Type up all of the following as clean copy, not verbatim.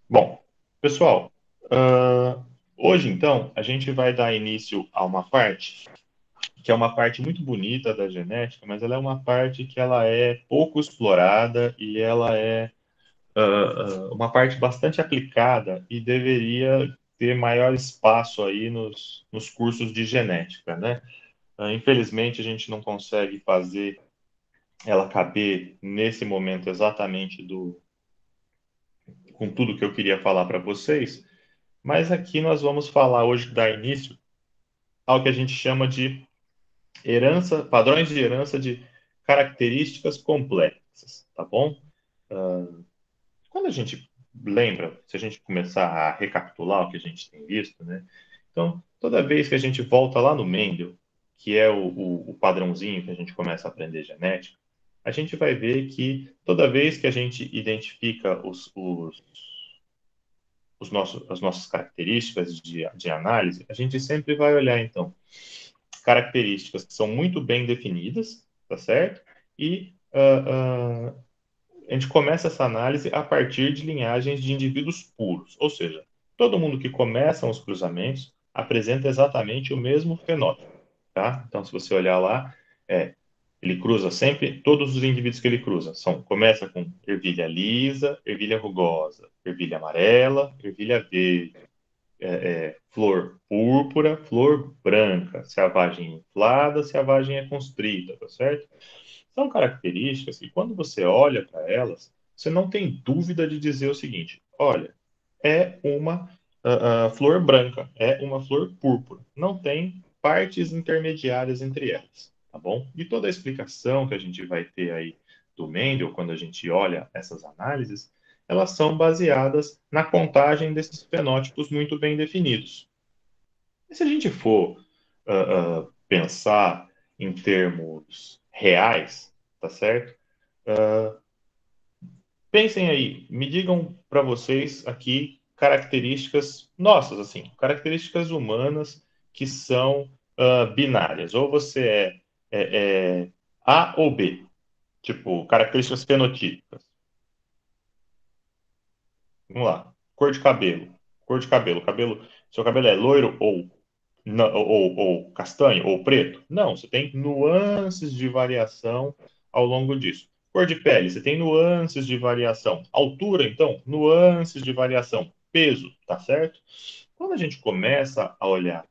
Bom, pessoal, ah, hoje então a gente vai dar início a uma parte que é uma parte muito bonita da genética, mas ela é uma parte que ela é pouco explorada e ela é uma parte bastante aplicada e deveria ter maior espaço aí nos cursos de genética, né? Infelizmente a gente não consegue fazer ela caber nesse momento exatamente com tudo que eu queria falar para vocês, mas aqui nós vamos falar hoje, dar início ao que a gente chama de herança, padrões de herança de características complexas, tá bom? Quando a gente lembra, se a gente começar a recapitular o que a gente tem visto, né? Então, toda vez que a gente volta lá no Mendel, que é o padrãozinho que a gente começa a aprender genética, a gente vai ver que toda vez que a gente identifica as nossas características de análise, a gente sempre vai olhar, então, características que são muito bem definidas, tá certo? E a gente começa essa análise a partir de linhagens de indivíduos puros, ou seja, todo mundo que começa os cruzamentos apresenta exatamente o mesmo fenótipo, tá? Então, se você olhar lá, ele cruza sempre, todos os indivíduos que ele cruza começa com ervilha lisa, ervilha rugosa, ervilha amarela, ervilha verde, flor púrpura, flor branca, se a vagem é inflada, se a vagem é constrita, tá certo? São características que, quando você olha para elas, você não tem dúvida de dizer o seguinte: olha, é uma flor branca, é uma flor púrpura. Não tem partes intermediárias entre elas, tá bom? E toda a explicação que a gente vai ter aí do Mendel, quando a gente olha essas análises, elas são baseadas na contagem desses fenótipos muito bem definidos. E se a gente for pensar em termos reais, tá certo? Pensem aí, me digam para vocês aqui características nossas, assim, características humanas que são binárias. Ou você é A ou B, tipo, características fenotípicas. Vamos lá. Cor de cabelo. Cor de cabelo. Seu cabelo é loiro ou castanho ou preto? Não, você tem nuances de variação ao longo disso. Cor de pele, você tem nuances de variação. Altura, então, nuances de variação. Peso, tá certo? Quando a gente começa a olhar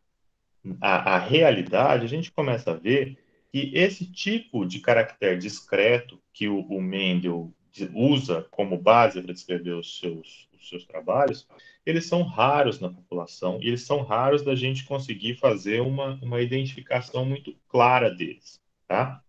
a realidade, a gente começa a ver que esse tipo de caractere discreto que o Mendel usa como base para descrever os seus trabalhos, eles são raros na população e eles são raros da gente conseguir fazer uma identificação muito clara deles, tá?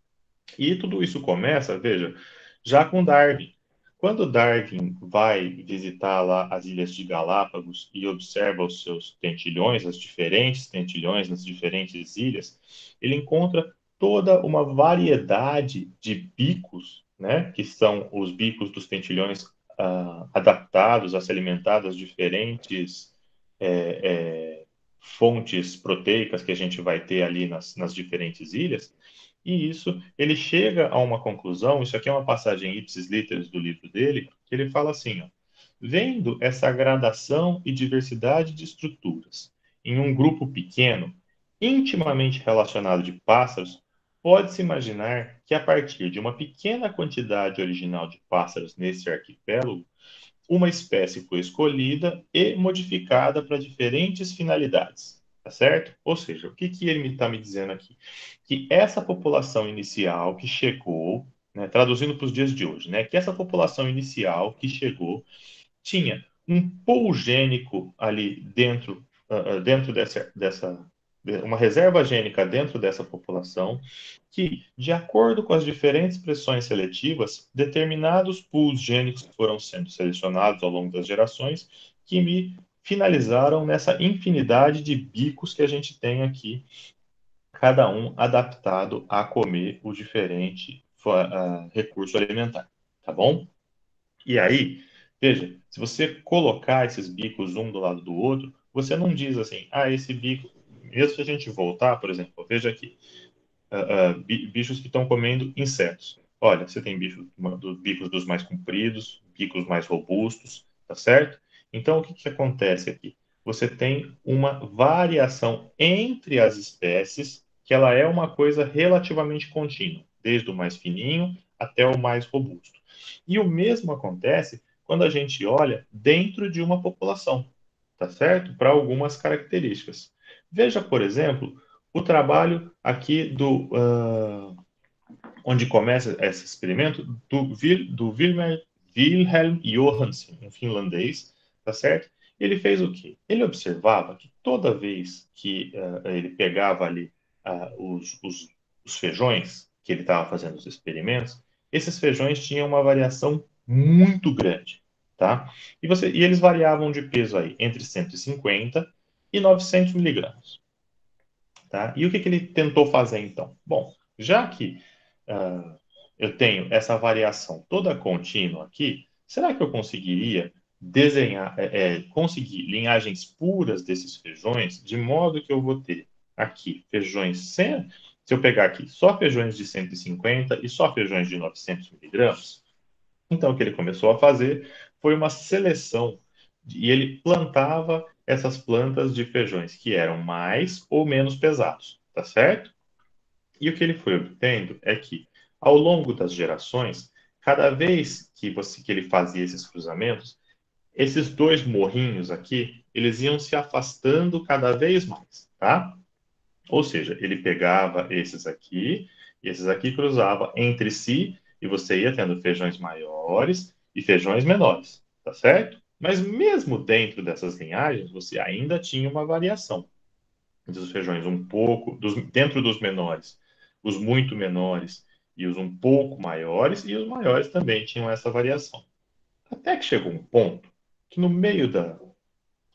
E tudo isso começa, veja, já com Darwin. Quando Darwin vai visitar lá as ilhas de Galápagos e observa os seus tentilhões, as diferentes tentilhões nas diferentes ilhas, ele encontra toda uma variedade de bicos, né, que são os bicos dos tentilhões adaptados a se alimentar das diferentes fontes proteicas que a gente vai ter ali nas diferentes ilhas. E isso, ele chega a uma conclusão, isso aqui é uma passagem ipsis literis do livro dele, que ele fala assim, ó, vendo essa gradação e diversidade de estruturas em um grupo pequeno, intimamente relacionado de pássaros, pode-se imaginar que a partir de uma pequena quantidade original de pássaros nesse arquipélago, uma espécie foi escolhida e modificada para diferentes finalidades, tá certo? Ou seja, o que que ele está me dizendo aqui? Que essa população inicial que chegou, né, traduzindo para os dias de hoje, né, que essa população inicial que chegou tinha um pool gênico ali dentro uma reserva gênica dentro dessa população, que, de acordo com as diferentes pressões seletivas, determinados pools gênicos foram sendo selecionados ao longo das gerações, que me finalizaram nessa infinidade de bicos que a gente tem aqui, cada um adaptado a comer o diferente recurso alimentar, tá bom? E aí, veja, se você colocar esses bicos um do lado do outro, você não diz assim, esse bico, mesmo se a gente voltar, por exemplo, veja aqui, bichos que estão comendo insetos. Olha, você tem bicos dos mais compridos, bicos mais robustos, tá certo? Então, o que que acontece aqui? Você tem uma variação entre as espécies, que ela é uma coisa relativamente contínua, desde o mais fininho até o mais robusto. E o mesmo acontece quando a gente olha dentro de uma população, tá certo? Para algumas características. Veja, por exemplo, o trabalho aqui onde começa esse experimento do Wilhelm Johansen, um finlandês, tá certo? Ele fez o quê? Ele observava que toda vez que ele pegava ali os feijões que ele estava fazendo os experimentos, esses feijões tinham uma variação muito grande, tá? E eles variavam de peso aí entre 150 e 900 miligramas, tá? E o que que ele tentou fazer então? Bom, já que uh, eu tenho essa variação toda contínua aqui, será que eu conseguiria desenhar, conseguir linhagens puras desses feijões, de modo que eu vou ter aqui feijões se eu pegar aqui só feijões de 150 e só feijões de 900 miligramas, então, o que ele começou a fazer foi uma seleção, e ele plantava essas plantas de feijões que eram mais ou menos pesados, tá certo? E o que ele foi obtendo é que, ao longo das gerações, cada vez que ele fazia esses cruzamentos, esses dois morrinhos aqui, eles iam se afastando cada vez mais, tá? Ou seja, ele pegava esses aqui, e esses aqui cruzava entre si, e você ia tendo feijões maiores e feijões menores, tá certo? Mas mesmo dentro dessas linhagens, você ainda tinha uma variação entre os feijões um pouco, dentro dos menores, os muito menores e os um pouco maiores, e os maiores também tinham essa variação. Até que chegou um ponto que no meio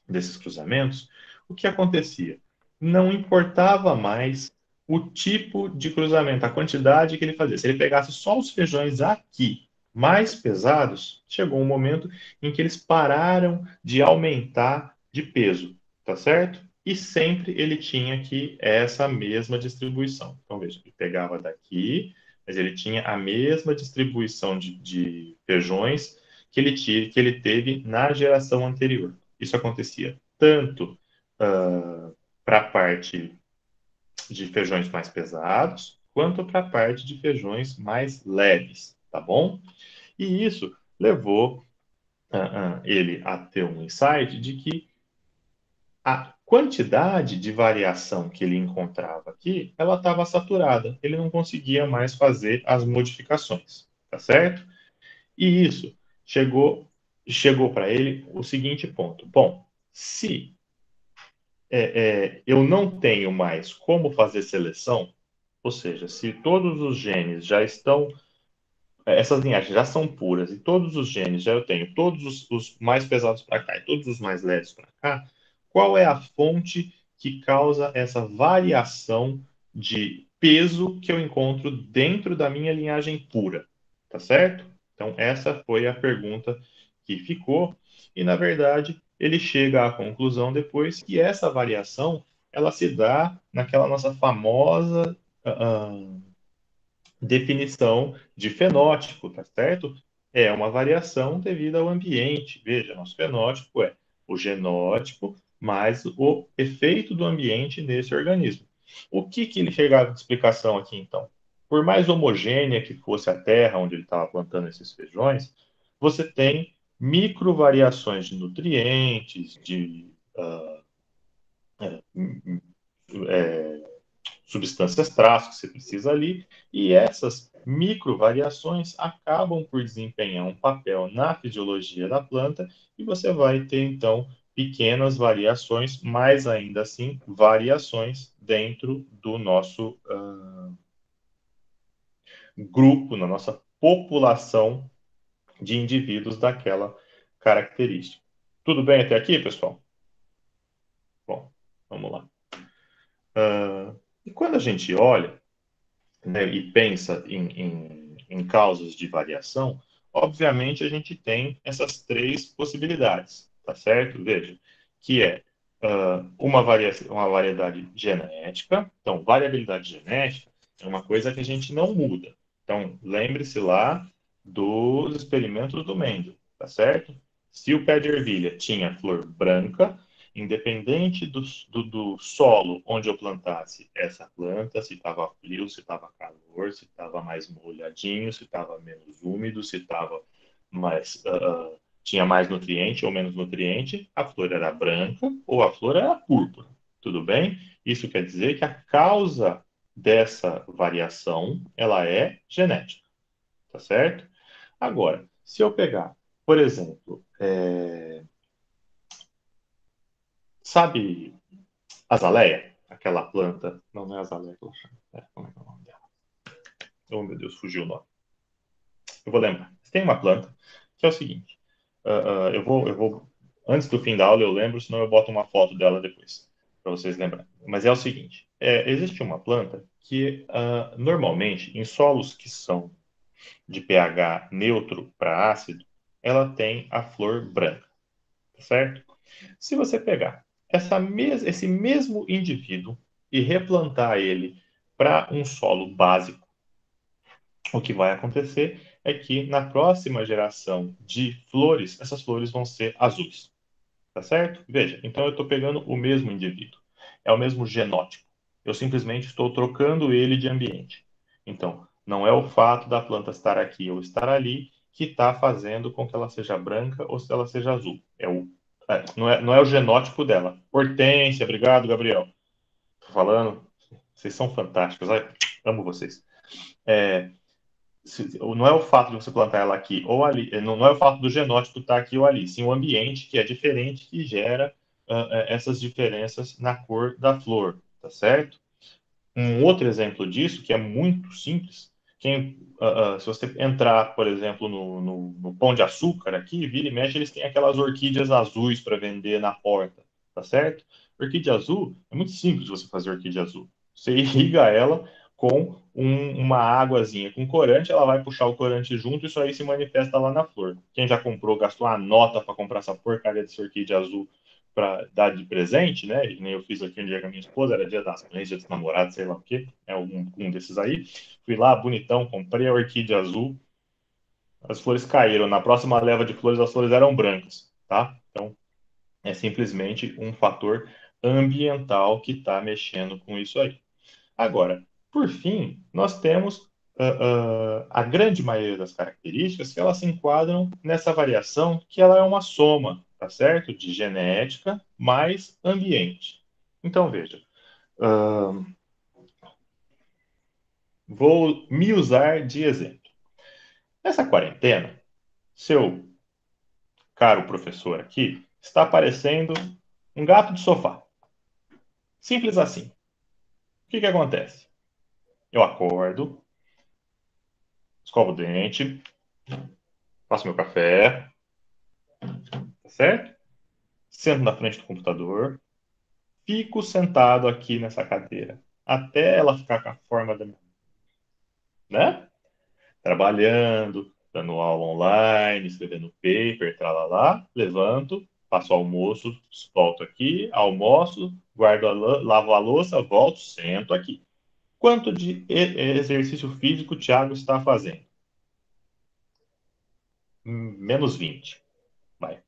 desses cruzamentos, o que acontecia? Não importava mais o tipo de cruzamento, a quantidade que ele fazia. Se ele pegasse só os feijões aqui, mais pesados, chegou um momento em que eles pararam de aumentar de peso, tá certo? E sempre ele tinha aqui essa mesma distribuição. Então, veja, ele pegava daqui, mas ele tinha a mesma distribuição de feijões que ele teve na geração anterior. Isso acontecia tanto para a parte de feijões mais pesados, quanto para a parte de feijões mais leves, tá bom? E isso levou ele a ter um insight de que a quantidade de variação que ele encontrava aqui, ela estava saturada. Ele não conseguia mais fazer as modificações, tá certo? E isso chegou para ele o seguinte ponto. Bom, se eu não tenho mais como fazer seleção, ou seja, se todos os genes já estão, essas linhagens já são puras e todos os genes já eu tenho, todos os mais pesados para cá e todos os mais leves para cá, qual é a fonte que causa essa variação de peso que eu encontro dentro da minha linhagem pura? Tá certo? Então, essa foi a pergunta que ficou, e na verdade ele chega à conclusão depois que essa variação ela se dá naquela nossa famosa definição de fenótipo, tá certo? É uma variação devido ao ambiente. Veja, nosso fenótipo é o genótipo mais o efeito do ambiente nesse organismo. O que que ele chegava de explicação aqui, então? Por mais homogênea que fosse a terra onde ele estava plantando esses feijões, você tem micro variações de nutrientes, de substâncias traço que você precisa ali, e essas microvariações acabam por desempenhar um papel na fisiologia da planta, e você vai ter, então, pequenas variações, mas ainda assim, variações dentro do nosso grupo, na nossa população de indivíduos daquela característica. Tudo bem até aqui, pessoal? Bom, vamos lá. E quando a gente olha, né, e pensa em causas de variação, obviamente a gente tem essas três possibilidades, tá certo? Veja, que é uma variedade genética. Então, variabilidade genética é uma coisa que a gente não muda. Então, lembre-se lá dos experimentos do Mendel, tá certo? Se o pé de ervilha tinha flor branca, independente do solo onde eu plantasse essa planta, se estava frio, se estava calor, se estava mais molhadinho, se estava menos úmido, se estava mais, tinha mais nutriente ou menos nutriente, a flor era branca ou a flor era púrpura. Tudo bem? Isso quer dizer que a causa dessa variação, ela é genética, tá certo? Agora, se eu pegar, por exemplo, sabe azaleia? Aquela planta. Não, não é azaleia que ela chama. Como é que é o nome dela? Oh, meu Deus, fugiu o nome. Eu vou lembrar. Tem uma planta que é o seguinte. Eu vou. Antes do fim da aula eu lembro, senão eu boto uma foto dela depois, para vocês lembrarem. Mas é o seguinte: existe uma planta que, normalmente, em solos que são de pH neutro para ácido, ela tem a flor branca, certo? Se você pegar esse mesmo indivíduo e replantar ele para um solo básico, o que vai acontecer é que na próxima geração de flores, essas flores vão ser azuis, tá certo? Veja, então eu estou pegando o mesmo indivíduo, é o mesmo genótipo. Eu simplesmente estou trocando ele de ambiente. Então, não é o fato da planta estar aqui ou estar ali que está fazendo com que ela seja branca ou se ela seja azul. Não é o genótipo dela. Hortência, obrigado, Gabriel. Tô falando, vocês são fantásticos, ai, amo vocês. É, não é o fato de você plantar ela aqui ou ali, não é o fato do genótipo estar aqui ou ali, sim o ambiente que é diferente que gera essas diferenças na cor da flor, tá certo? Um outro exemplo disso, que é muito simples, se você entrar, por exemplo, no Pão de Açúcar aqui, vira e mexe, eles têm aquelas orquídeas azuis para vender na porta, tá certo? Orquídea azul, é muito simples você fazer orquídea azul. Você irriga ela com uma águazinha com corante, ela vai puxar o corante junto e isso aí se manifesta lá na flor. Quem já comprou, gastou a nota para comprar essa porcaria dessa orquídea azul para dar de presente, né? E nem eu fiz aqui um dia com a minha esposa, era dia das mães, dia dos namorados, sei lá o quê, um desses aí. Fui lá, bonitão, comprei a orquídea azul, as flores caíram. Na próxima leva de flores, as flores eram brancas, tá? Então, é simplesmente um fator ambiental que está mexendo com isso aí. Agora, por fim, nós temos a grande maioria das características que elas se enquadram nessa variação que ela é uma soma, tá certo? De genética mais ambiente. Então, veja, uh, vou me usar de exemplo. Nessa quarentena, seu caro professor aqui está parecendo um gato de sofá. Simples assim. O que acontece? Eu acordo, escovo o dente, faço meu café, tá certo? Sento na frente do computador, fico sentado aqui nessa cadeira, até ela ficar com a forma da minha, né? Trabalhando, dando aula online, escrevendo paper, tralalá, levanto, faço almoço, volto aqui, almoço, guardo lavo a louça, volto, sento aqui. Quanto de exercício físico o Thiago está fazendo? Menos 20. Vai.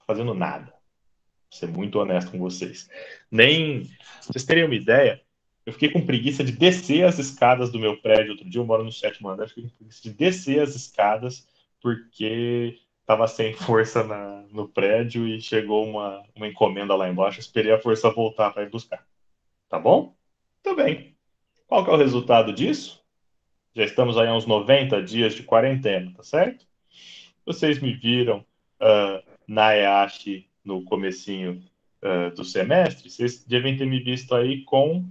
Fazendo nada. Vou ser muito honesto com vocês. Nem. Pra vocês terem uma ideia, eu fiquei com preguiça de descer as escadas do meu prédio. Outro dia eu moro no sétimo andar, fiquei com preguiça de descer as escadas porque estava sem força no prédio e chegou uma encomenda lá embaixo. Eu esperei a força voltar para ir buscar. Tá bom? Tudo bem. Qual que é o resultado disso? Já estamos aí há uns 90 dias de quarentena, tá certo? Vocês me viram na EASH no comecinho do semestre, vocês devem ter me visto aí com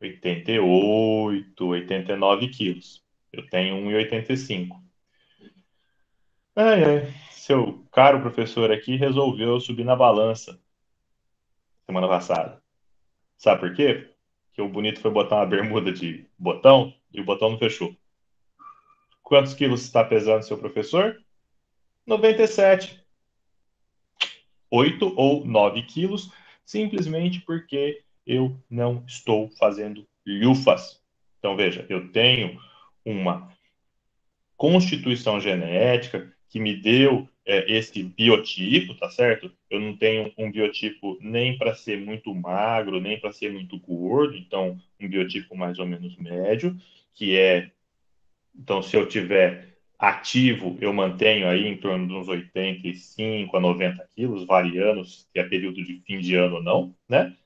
88, 89 quilos. Eu tenho 1,85. Ai, ai. Seu caro professor aqui resolveu subir na balança semana passada. Sabe por quê? Que o bonito foi botar uma bermuda de botão e o botão não fechou. Quantos quilos está pesando seu professor? 97. 8 ou 9 quilos, simplesmente porque eu não estou fazendo lufas. Então, veja, eu tenho uma constituição genética que me deu esse biotipo, tá certo? Eu não tenho um biotipo nem para ser muito magro, nem para ser muito gordo, então um biotipo mais ou menos médio, que é, então se eu tiver ativo, eu mantenho aí em torno de uns 85 a 90 quilos, variando se é período de fim de ano ou não, né?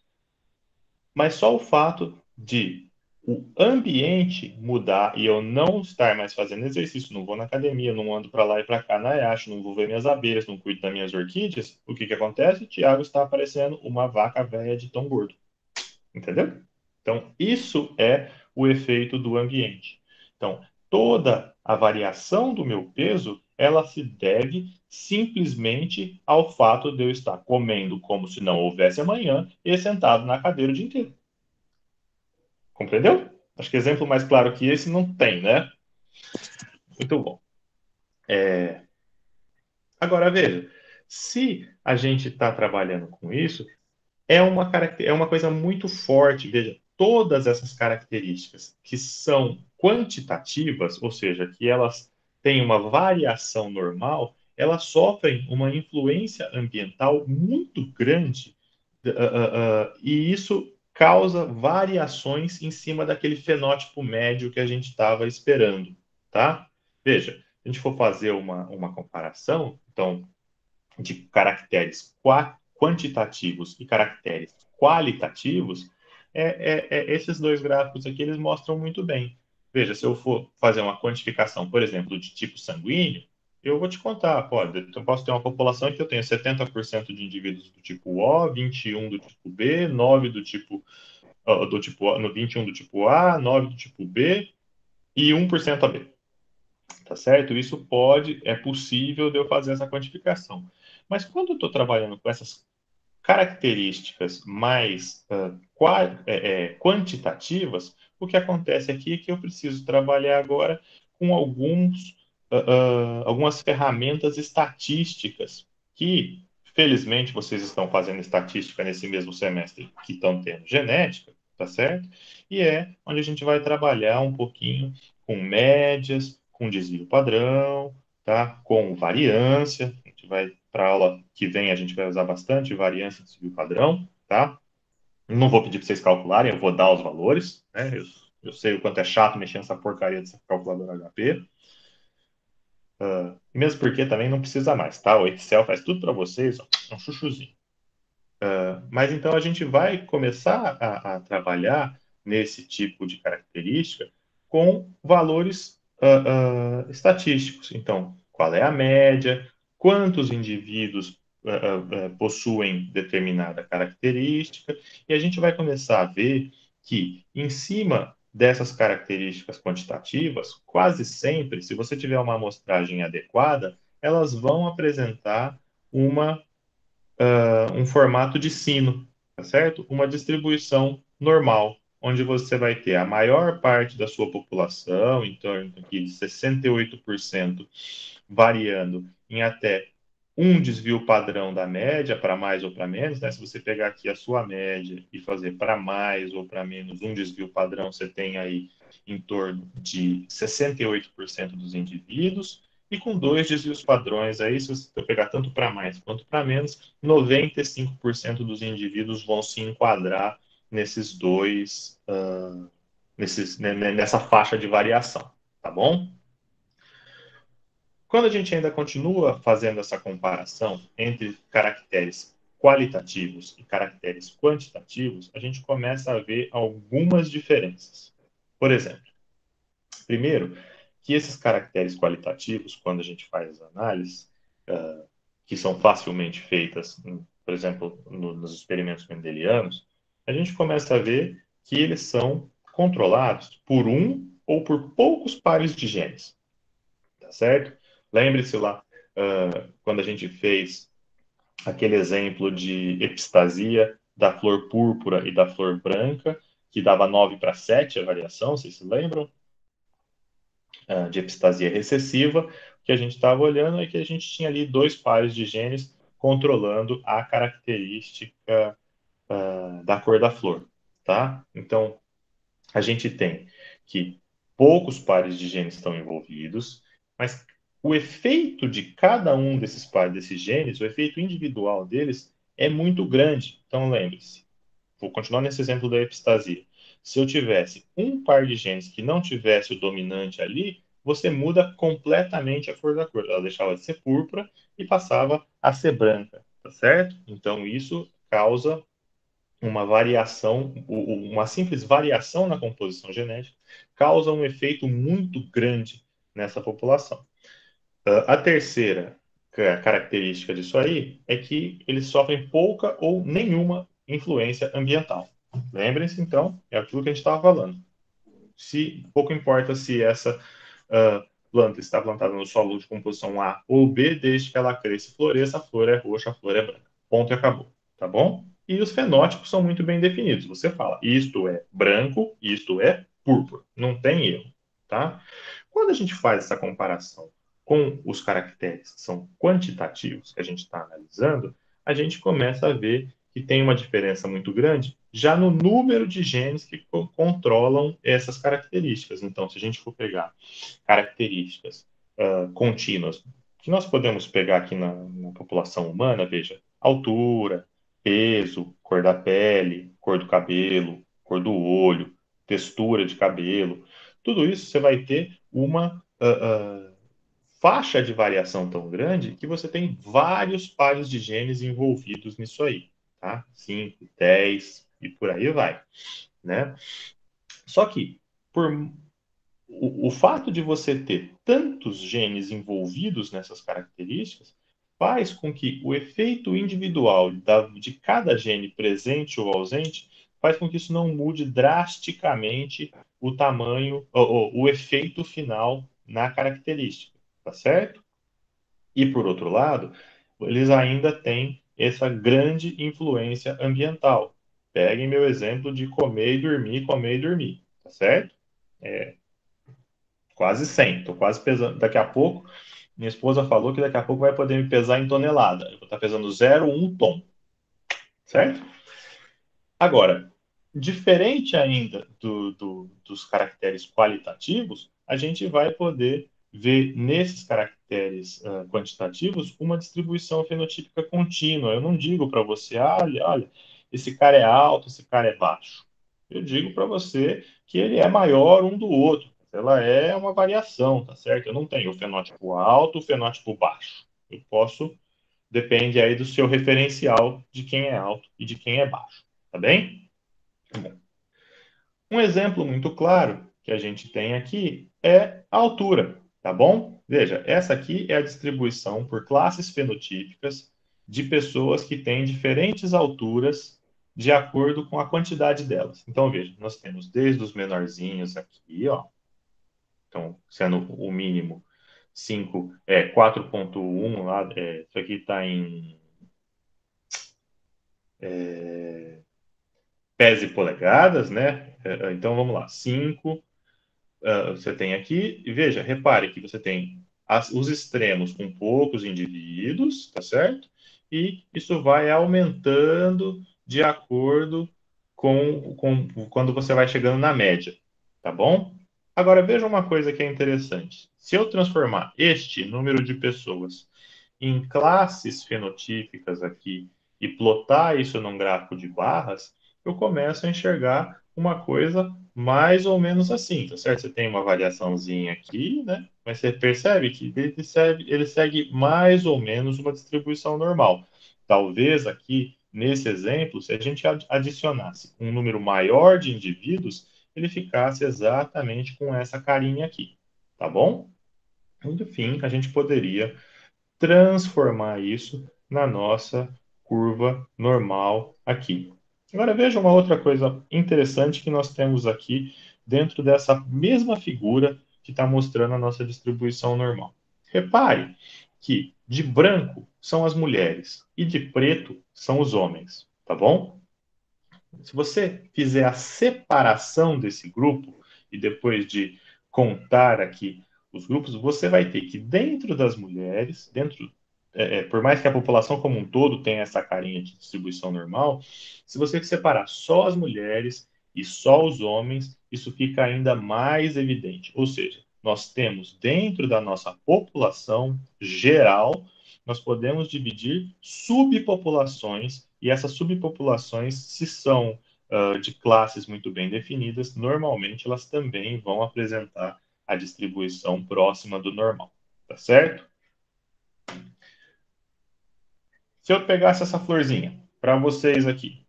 Mas só o fato de o ambiente mudar e eu não estar mais fazendo exercício, não vou na academia, não ando para lá e para cá na Ayashi, não vou ver minhas abelhas, não cuido das minhas orquídeas, o que que acontece? O Thiago está parecendo uma vaca velha de tão gordo, entendeu? Então, isso é o efeito do ambiente. Então, toda a variação do meu peso, ela se deve simplesmente ao fato de eu estar comendo como se não houvesse amanhã e sentado na cadeira o dia inteiro. Compreendeu? Acho que exemplo mais claro que esse não tem, né? Muito bom. Agora, veja, se a gente está trabalhando com isso, é uma coisa muito forte. Veja, todas essas características que são quantitativas, ou seja, que elas têm uma variação normal, elas sofrem uma influência ambiental muito grande, e isso causa variações em cima daquele fenótipo médio que a gente estava esperando, tá? Veja, se a gente for fazer uma comparação, então, de caracteres quantitativos e caracteres qualitativos, esses dois gráficos aqui eles mostram muito bem. Veja, se eu for fazer uma quantificação, por exemplo, de tipo sanguíneo, eu vou te contar, pode, eu posso ter uma população que eu tenho 70% de indivíduos do tipo O, 21 do tipo B, 9 do tipo O, no 21 do tipo A, 9 do tipo B e 1% AB. Tá certo? Isso é possível de eu fazer essa quantificação. Mas quando eu estou trabalhando com essas características mais quantitativas, o que acontece aqui é que eu preciso trabalhar agora com algumas ferramentas estatísticas que, felizmente, vocês estão fazendo estatística nesse mesmo semestre que estão tendo genética, tá certo? E é onde a gente vai trabalhar um pouquinho com médias, com desvio padrão, tá? Com variância. A gente vai, para a aula que vem, a gente vai usar bastante variância e desvio padrão, tá? Não vou pedir para vocês calcularem, eu vou dar os valores, né? Eu sei o quanto é chato mexer nessa porcaria dessa calculadora HP. Mesmo porque também não precisa mais, tá? O Excel faz tudo para vocês, ó, é um chuchuzinho. Mas então a gente vai começar a trabalhar nesse tipo de característica com valores estatísticos. Então, qual é a média, quantos indivíduos possuem determinada característica, e a gente vai começar a ver que, em cima dessas características quantitativas, quase sempre, se você tiver uma amostragem adequada, elas vão apresentar uma um formato de sino, tá certo? Uma distribuição normal, onde você vai ter a maior parte da sua população, em torno aqui de 68%, variando em até um desvio padrão da média, para mais ou para menos, né? Se você pegar aqui a sua média e fazer para mais ou para menos um desvio padrão, você tem aí em torno de 68% dos indivíduos, e com dois desvios padrões aí, se você pegar tanto para mais quanto para menos, 95% dos indivíduos vão se enquadrar nesses dois, nessa faixa de variação, tá bom? Quando a gente ainda continua fazendo essa comparação entre caracteres qualitativos e caracteres quantitativos, a gente começa a ver algumas diferenças. Por exemplo, primeiro, que esses caracteres qualitativos, quando a gente faz análises, que são facilmente feitas, por exemplo, nos experimentos mendelianos, a gente começa a ver que eles são controlados por um ou por poucos pares de genes, tá certo? Lembre-se lá, quando a gente fez aquele exemplo de epistasia da flor púrpura e da flor branca, que dava 9 para 7 a variação, vocês se lembram? De epistasia recessiva, que a gente estava olhando é que a gente tinha ali dois pares de genes controlando a característica da cor da flor, tá? Então, a gente tem que poucos pares de genes estão envolvidos, mas o efeito de cada um desses pares, desses genes, o efeito individual deles é muito grande. Então, lembre-se, vou continuar nesse exemplo da epistasia. Se eu tivesse um par de genes que não tivesse o dominante ali, você muda completamente a cor da cor. Ela deixava de ser púrpura e passava a ser branca, tá certo? Então, isso causa uma variação, uma simples variação na composição genética, causa um efeito muito grande nessa população. A terceira característica disso aí é que eles sofrem pouca ou nenhuma influência ambiental. Lembrem-se, então, é aquilo que a gente estava falando. Se pouco importa se essa planta está plantada no solo de composição A ou B, desde que ela cresça e floresça, a flor é roxa, a flor é branca. Ponto e acabou. Tá bom? E os fenótipos são muito bem definidos. Você fala, isto é branco, isto é púrpura. Não tem erro. Tá? Quando a gente faz essa comparação com os caracteres que são quantitativos que a gente está analisando, a gente começa a ver que tem uma diferença muito grande já no número de genes que controlam essas características. Então, se a gente for pegar características contínuas, que nós podemos pegar aqui na população humana, veja, altura, peso, cor da pele, cor do cabelo, cor do olho, textura de cabelo, tudo isso você vai ter uma faixa de variação tão grande que você tem vários pares de genes envolvidos nisso aí, tá? 5, 10 e por aí vai, né? Só que por o fato de você ter tantos genes envolvidos nessas características faz com que o efeito individual de cada gene presente ou ausente faz com que isso não mude drasticamente o tamanho, o efeito final na característica, tá certo? E por outro lado, eles ainda têm essa grande influência ambiental. Peguem meu exemplo de comer e dormir, tá certo? Quase 100, tô quase pesando. Daqui a pouco, minha esposa falou que daqui a pouco vai poder me pesar em tonelada. Eu vou estar pesando 0,1 tom, certo? Agora, diferente ainda dos caracteres qualitativos, a gente vai poder ver nesses caracteres quantitativos uma distribuição fenotípica contínua. Eu não digo para você, olha, esse cara é alto, esse cara é baixo. Eu digo para você que ele é maior um do outro. Ela é uma variação, tá certo? Eu não tenho o fenótipo alto, o fenótipo baixo. Eu posso, depende aí do seu referencial de quem é alto e de quem é baixo, tá bem? Um exemplo muito claro que a gente tem aqui é a altura, tá bom? Veja, essa aqui é a distribuição por classes fenotípicas de pessoas que têm diferentes alturas de acordo com a quantidade delas. Então, veja, nós temos desde os menorzinhos aqui, ó. Então, sendo o mínimo 4,1 lá, isso aqui está em pés e polegadas, né? Então, vamos lá, 5. Você tem aqui, e veja, repare que você tem os extremos com poucos indivíduos, tá certo? E isso vai aumentando de acordo com quando você vai chegando na média, tá bom? Agora veja uma coisa que é interessante. Se eu transformar este número de pessoas em classes fenotípicas aqui e plotar isso num gráfico de barras, eu começo a enxergar uma coisa mais ou menos assim, tá certo? Você tem uma variaçãozinha aqui, né? Mas você percebe que ele segue mais ou menos uma distribuição normal. Talvez aqui, nesse exemplo, se a gente adicionasse um número maior de indivíduos, ele ficasse exatamente com essa carinha aqui, tá bom? Enfim, a gente poderia transformar isso na nossa curva normal aqui. Agora veja uma outra coisa interessante que nós temos aqui dentro dessa mesma figura que está mostrando a nossa distribuição normal. Repare que de branco são as mulheres e de preto são os homens, tá bom? Se você fizer a separação desse grupo e depois de contar aqui os grupos, você vai ter que dentro das mulheres, por mais que a população como um todo tenha essa carinha de distribuição normal, se você separar só as mulheres e só os homens, isso fica ainda mais evidente. Ou seja, nós temos dentro da nossa população geral, nós podemos dividir subpopulações, e essas subpopulações, se são de classes muito bem definidas, normalmente elas também vão apresentar a distribuição próxima do normal, tá certo? Se eu pegasse essa florzinha para vocês aqui,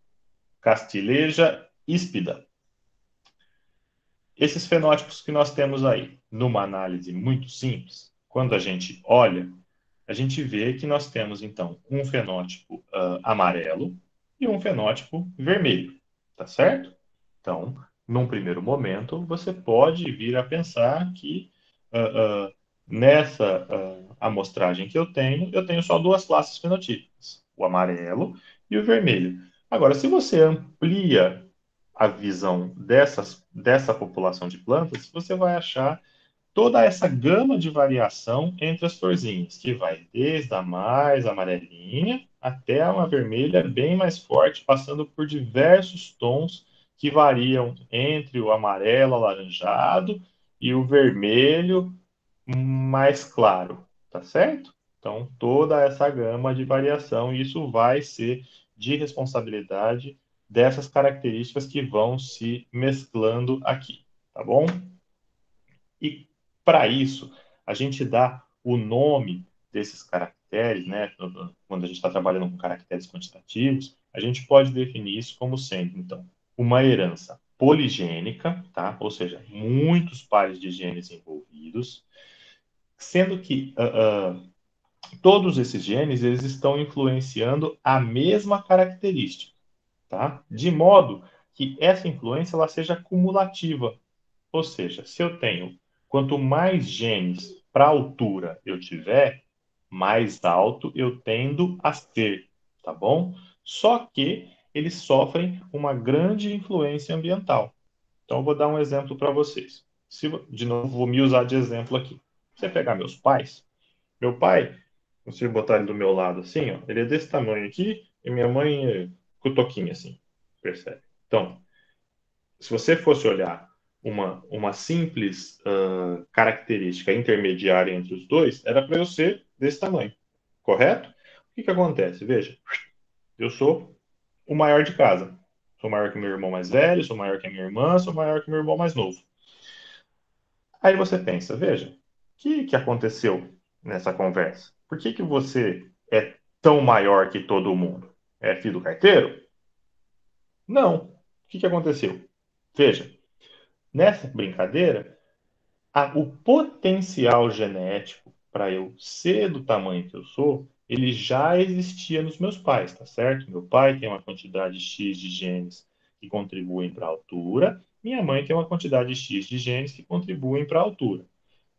Castileja híspida, esses fenótipos que nós temos aí, numa análise muito simples, quando a gente olha, a gente vê que nós temos, então, um fenótipo amarelo e um fenótipo vermelho, tá certo? Então, num primeiro momento, você pode vir a pensar que nessa amostragem que eu tenho só duas classes fenotípicas, o amarelo e o vermelho. Agora, se você amplia a visão dessa população de plantas, você vai achar toda essa gama de variação entre as florzinhas, que vai desde a mais amarelinha até uma vermelha bem mais forte, passando por diversos tons que variam entre o amarelo alaranjado e o vermelho mais claro, tá certo? Então, toda essa gama de variação, isso vai ser de responsabilidade dessas características que vão se mesclando aqui, tá bom? E para isso, a gente dá o nome desses caracteres, né? Quando a gente está trabalhando com caracteres quantitativos, a gente pode definir isso como sendo, então, uma herança poligênica, tá? Ou seja, muitos pares de genes envolvidos, sendo que todos esses genes eles estão influenciando a mesma característica, tá? De modo que essa influência ela seja cumulativa, ou seja, se eu tenho quanto mais genes para altura eu tiver, mais alto eu tendo a ser, tá bom? Só que eles sofrem uma grande influência ambiental. Então, eu vou dar um exemplo para vocês. De novo, vou me usar de exemplo aqui. Se você pegar meus pais, meu pai, se eu botar ele do meu lado assim, ó, ele é desse tamanho aqui, e minha mãe é cotoquinha assim, percebe? Então, se você fosse olhar uma simples característica intermediária entre os dois, era para eu ser desse tamanho, correto? O que que acontece? Veja, eu sou o maior de casa. Sou maior que meu irmão mais velho, sou maior que a minha irmã, sou maior que meu irmão mais novo. Aí você pensa, veja, o que aconteceu nessa conversa? Por que que você é tão maior que todo mundo? É filho do carteiro? Não. O que que aconteceu? Veja, nessa brincadeira, o potencial genético para eu ser do tamanho que eu sou, ele já existia nos meus pais, tá certo? Meu pai tem uma quantidade X de genes que contribuem para a altura, minha mãe tem uma quantidade X de genes que contribuem para a altura.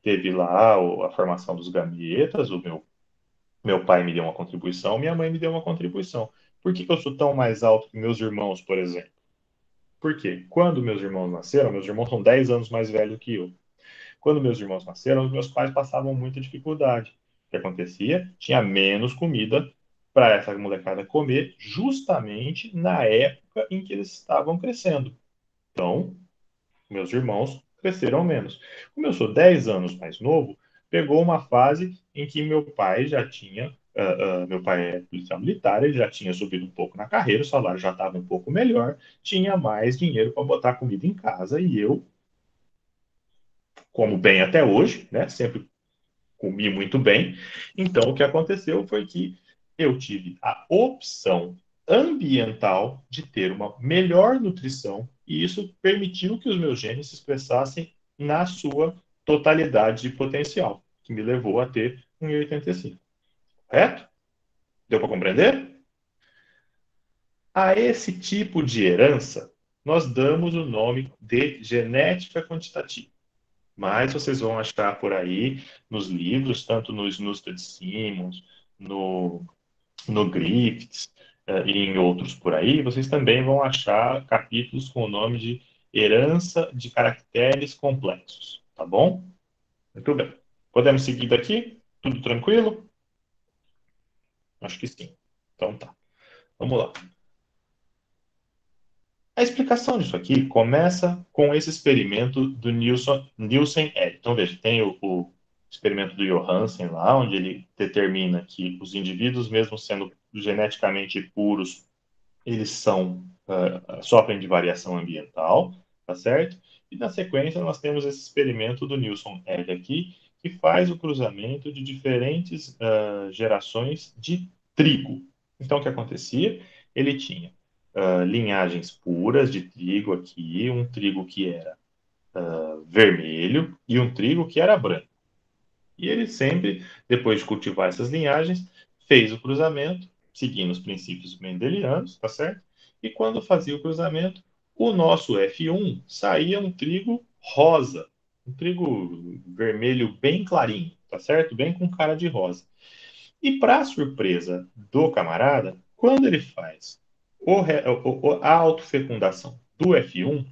Teve lá a formação dos gametas, meu pai me deu uma contribuição, minha mãe me deu uma contribuição. Por que que eu sou tão mais alto que meus irmãos, por exemplo? Por quê? Quando meus irmãos nasceram, meus irmãos são 10 anos mais velhos que eu. Quando meus irmãos nasceram, os meus pais passavam muita dificuldade. O que acontecia? Tinha menos comida para essa molecada comer, justamente na época em que eles estavam crescendo. Então, meus irmãos cresceram menos. Como eu sou 10 anos mais novo, pegou uma fase em que meu pai já tinha. Meu pai é policial militar, ele já tinha subido um pouco na carreira, o salário já estava um pouco melhor, tinha mais dinheiro para botar comida em casa e eu, como bem até hoje, né, sempre comi muito bem. Então, o que aconteceu foi que eu tive a opção ambiental de ter uma melhor nutrição e isso permitiu que os meus genes se expressassem na sua totalidade de potencial, que me levou a ter 1,85. Correto? Deu para compreender? A esse tipo de herança, nós damos o nome de genética quantitativa. Mas vocês vão achar por aí nos livros, tanto no Snuster de Simmons, no, no Griffiths e em outros por aí, vocês também vão achar capítulos com o nome de Herança de Caracteres Complexos, tá bom? Muito bem. Podemos seguir daqui? Tudo tranquilo? Acho que sim. Então tá. Vamos lá. A explicação disso aqui começa com esse experimento do Nielsen et. Então, veja, tem o experimento do Johansen lá, onde ele determina que os indivíduos, mesmo sendo geneticamente puros, eles sofrem de variação ambiental, tá certo? E na sequência nós temos esse experimento do Nielsen et aqui, que faz o cruzamento de diferentes gerações de trigo. Então, o que acontecia? Ele tinha linhagens puras de trigo aqui, um trigo que era vermelho e um trigo que era branco. E ele sempre, depois de cultivar essas linhagens, fez o cruzamento, seguindo os princípios mendelianos, tá certo? E quando fazia o cruzamento, o nosso F1 saía um trigo rosa, um trigo vermelho bem clarinho, tá certo? Bem com cara de rosa. E para surpresa do camarada, quando ele faz a autofecundação do F1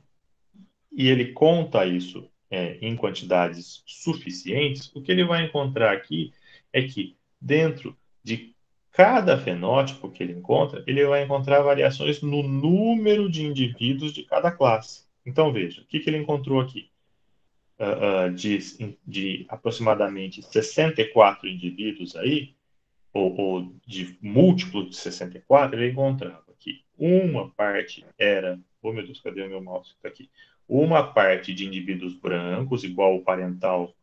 e ele conta isso em quantidades suficientes, o que ele vai encontrar aqui é que dentro de cada fenótipo que ele encontra, ele vai encontrar variações no número de indivíduos de cada classe. Então veja, o que ele encontrou aqui? De aproximadamente 64 indivíduos aí, ou de múltiplo de 64, ele encontrava que uma parte era, oh meu Deus, cadê o meu mouse? Está aqui. Uma parte de indivíduos brancos, igual o parental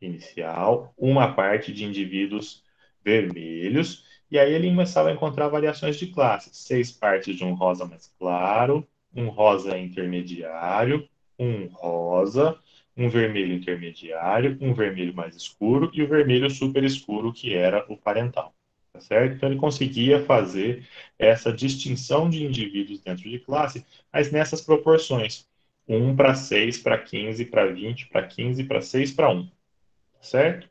inicial, uma parte de indivíduos vermelhos, e aí ele começava a encontrar variações de classes. 6 partes de um rosa mais claro, um rosa intermediário, um rosa, um vermelho intermediário, um vermelho mais escuro e o vermelho super escuro, que era o parental. Tá certo? Então ele conseguia fazer essa distinção de indivíduos dentro de classe, mas nessas proporções. 1 para 6, para 15, para 20, para 15, para 6, para 1, certo?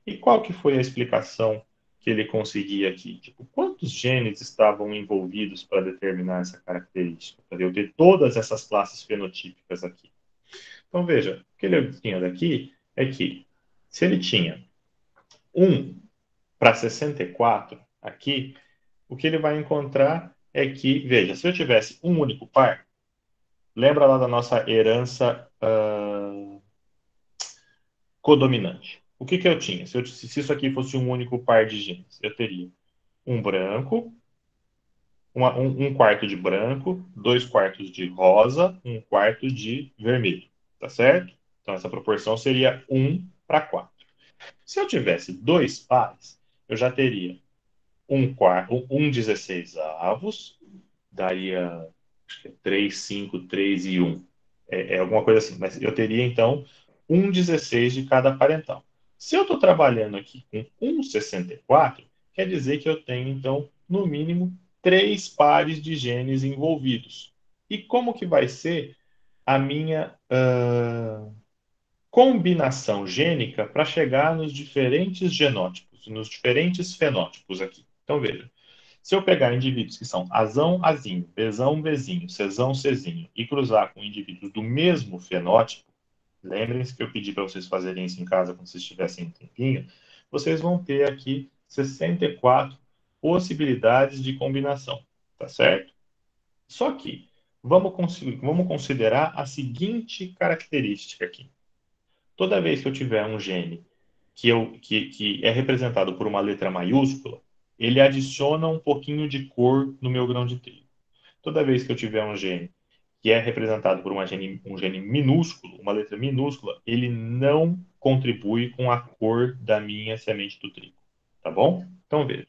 E qual que foi a explicação que ele conseguia aqui? Tipo, quantos genes estavam envolvidos para determinar essa característica, para eu ter todas essas classes fenotípicas aqui? Então, veja, o que ele tinha daqui é que se ele tinha 1 para 64 aqui, o que ele vai encontrar é que, veja, se eu tivesse um único par, lembra lá da nossa herança codominante. O que eu tinha? Se isso aqui fosse um único par de genes, eu teria um branco, um quarto de branco, 2 quartos de rosa, 1 quarto de vermelho. Tá certo? Então, essa proporção seria 1 para 4. Se eu tivesse 2 pares, eu já teria um 16 avos, daria acho que é 3, 5, 3 e 1. É alguma coisa assim. Mas eu teria, então, um 16 de cada parental. Se eu estou trabalhando aqui com 1,64, quer dizer que eu tenho, então, no mínimo, 3 pares de genes envolvidos. E como que vai ser a minha combinação gênica para chegar nos diferentes genótipos, nos diferentes fenótipos aqui? Então, veja. Se eu pegar indivíduos que são azão, azinho, bezão, bezinho, cezão, cezinho e cruzar com indivíduos do mesmo fenótipo, lembrem-se que eu pedi para vocês fazerem isso em casa quando vocês tivessem um tempinho, vocês vão ter aqui 64 possibilidades de combinação, tá certo? Só que vamos considerar a seguinte característica aqui. Toda vez que eu tiver um gene que é representado por uma letra maiúscula, ele adiciona um pouquinho de cor no meu grão de trigo. Toda vez que eu tiver um gene que é representado por um gene minúsculo, uma letra minúscula, ele não contribui com a cor da minha semente do trigo. Tá bom? Então veja.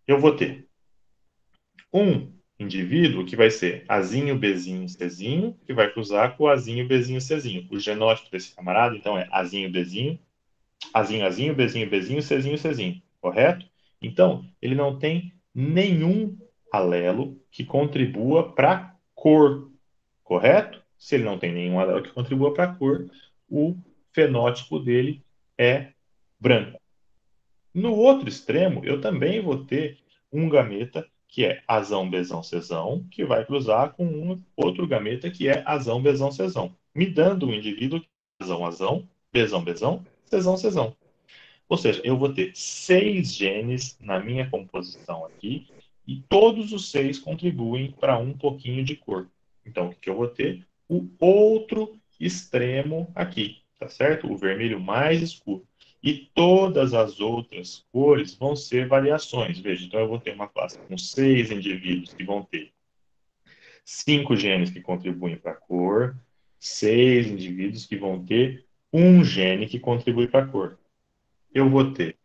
Eu vou ter um indivíduo que vai ser azinho, bezinho, cezinho, que vai cruzar com o azinho, bezinho, cezinho. O genótipo desse camarada, então, é azinho, bezinho, azinho, azinho, bezinho, bezinho, cezinho, cezinho, correto? Então, ele não tem nenhum alelo que contribua para a cor, correto? Se ele não tem nenhum alelo que contribua para a cor, o fenótipo dele é branco. No outro extremo, eu também vou ter um gameta que é azão, bezão, cezão, que vai cruzar com um outro gameta que é azão, bezão, cezão, me dando um indivíduo azão, azão, bezão, bezão, cezão, cezão. Ou seja, eu vou ter 6 genes na minha composição aqui E todos os 6 contribuem para um pouquinho de cor. Então, o que eu vou ter? O outro extremo aqui, tá certo? O vermelho mais escuro. E todas as outras cores vão ser variações. Veja, então eu vou ter uma classe com 6 indivíduos que vão ter 5 genes que contribuem para a cor, 6 indivíduos que vão ter um gene que contribui para a cor. Eu vou ter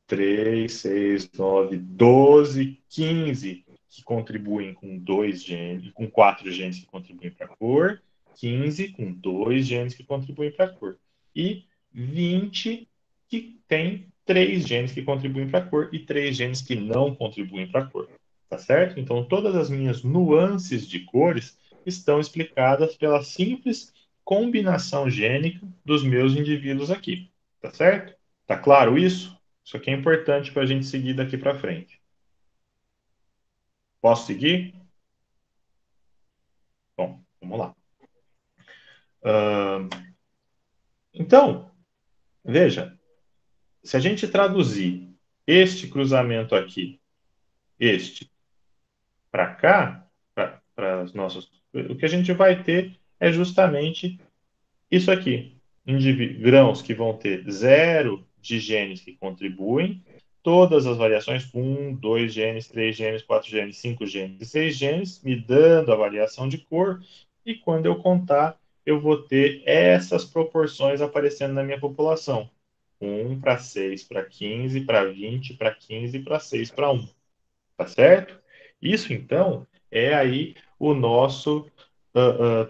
3, 6, 9, 12, 15 que contribuem com 2 genes, com 4 genes que contribuem para a cor, 15 com 2 genes que contribuem para a cor, e 20 que tem 3 genes que contribuem para a cor e 3 genes que não contribuem para a cor. Tá certo? Então, todas as minhas nuances de cores estão explicadas pela simples combinação gênica dos meus indivíduos aqui. Tá certo? Tá claro isso? Isso aqui é importante para a gente seguir daqui para frente. Posso seguir? Bom, vamos lá. Então, veja, se a gente traduzir este cruzamento aqui, este, para cá, para os nossos. O que a gente vai ter é justamente isso aqui. Grãos que vão ter zero de genes que contribuem, todas as variações, um, dois genes, três genes, quatro genes, cinco genes e seis genes, me dando a variação de cor, e quando eu contar, eu vou ter essas proporções aparecendo na minha população. 1 para 6 para 15, para 20, para 15, para 6 para 1. Tá certo? Isso, então, é aí o nosso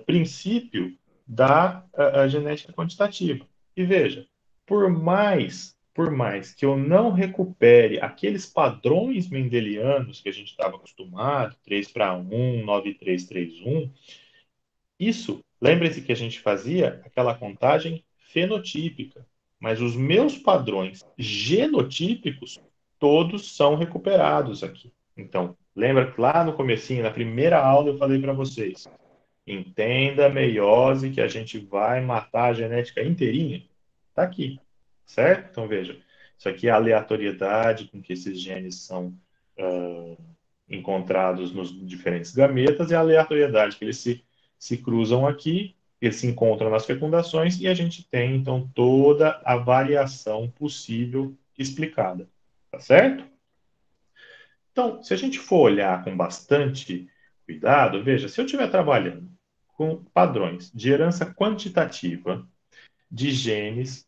princípio da genética quantitativa. E veja, por mais que eu não recupere aqueles padrões mendelianos que a gente estava acostumado, 3 para 1, 9, 3, 3, 1, isso, lembre-se que a gente fazia aquela contagem fenotípica, mas os meus padrões genotípicos todos são recuperados aqui. Então, lembra que lá no comecinho, na primeira aula, eu falei para vocês, entenda a meiose que a gente vai matar a genética inteirinha. Está aqui, certo? Então, veja, isso aqui é a aleatoriedade com que esses genes são encontrados nos diferentes gametas e a aleatoriedade que eles se cruzam aqui, eles se encontram nas fecundações e a gente tem, então, toda a variação possível explicada. Tá certo? Então, se a gente for olhar com bastante cuidado, veja, se eu estiver trabalhando com padrões de herança quantitativa de genes,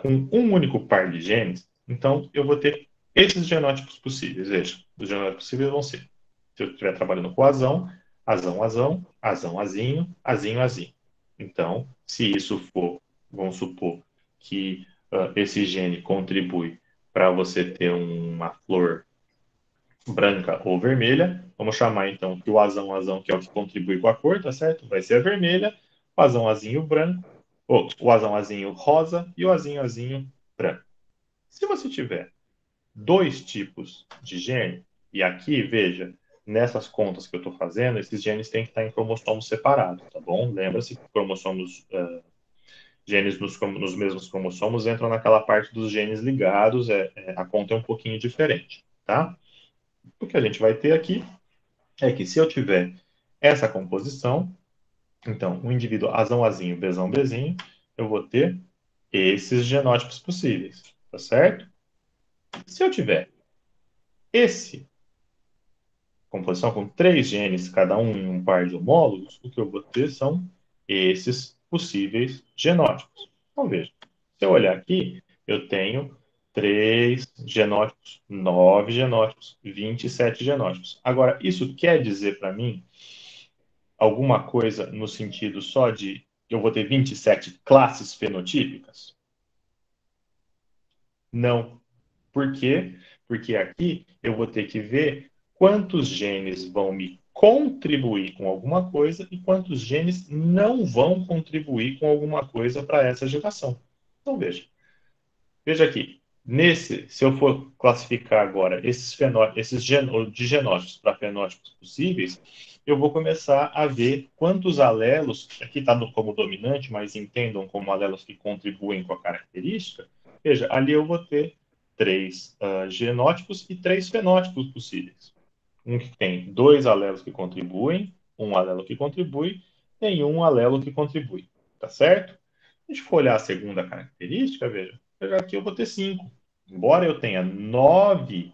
com um único par de genes, então eu vou ter esses genótipos possíveis. Veja, os genótipos possíveis vão ser, se eu estiver trabalhando com azão, azão, azão, azão, azinho, azinho, azinho. Então, se isso for, vamos supor que esse gene contribui para você ter uma flor branca ou vermelha. Vamos chamar então que o azão azão, que é o que contribui com a cor, tá certo? Vai ser a vermelha, o azão azinho branco, ou o azão azinho rosa e o azinho azinho branco. Se você tiver dois tipos de gene, e aqui, veja, nessas contas que eu estou fazendo, esses genes têm que estar em cromossomos separados, tá bom? Lembra-se que cromossomos, genes nos mesmos cromossomos entram naquela parte dos genes ligados, a conta é um pouquinho diferente, tá? O que a gente vai ter aqui é que se eu tiver essa composição, então, o indivíduo azão azinho, bezão bezinho, eu vou ter esses genótipos possíveis, tá certo? Se eu tiver esse composição com três genes, cada um em um par de homólogos, o que eu vou ter são esses possíveis genótipos. Então, veja, se eu olhar aqui, eu tenho 3 genótipos, 9 genótipos, 27 genótipos. Agora, isso quer dizer para mim alguma coisa no sentido só de eu vou ter 27 classes fenotípicas? Não. Por quê? Porque aqui eu vou ter que ver quantos genes vão me contribuir com alguma coisa e quantos genes não vão contribuir com alguma coisa para essa geração. Então veja aqui. Se eu for classificar agora de genótipos para fenótipos possíveis, eu vou começar a ver quantos alelos, aqui está como dominante, mas entendam como alelos que contribuem com a característica. Veja, ali eu vou ter três genótipos e três fenótipos possíveis. Um que tem dois alelos que contribuem, um alelo que contribui, e um alelo que contribui. Tá certo? Se a gente for olhar a segunda característica, veja, aqui eu vou ter 5. Embora eu tenha nove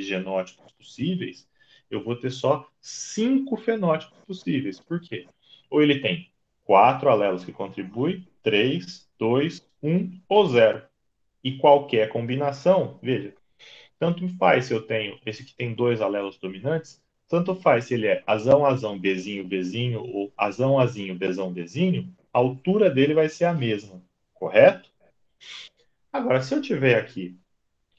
genótipos possíveis, eu vou ter só 5 fenótipos possíveis. Por quê? Ou ele tem 4 alelos que contribuem, 3, 2, 1 ou 0. E qualquer combinação, veja, tanto faz se eu tenho esse que tem dois alelos dominantes, tanto faz se ele é azão, azão, bezinho, bezinho, ou azão, azinho, bezão, bezinho, a altura dele vai ser a mesma, correto? Agora, se eu tiver aqui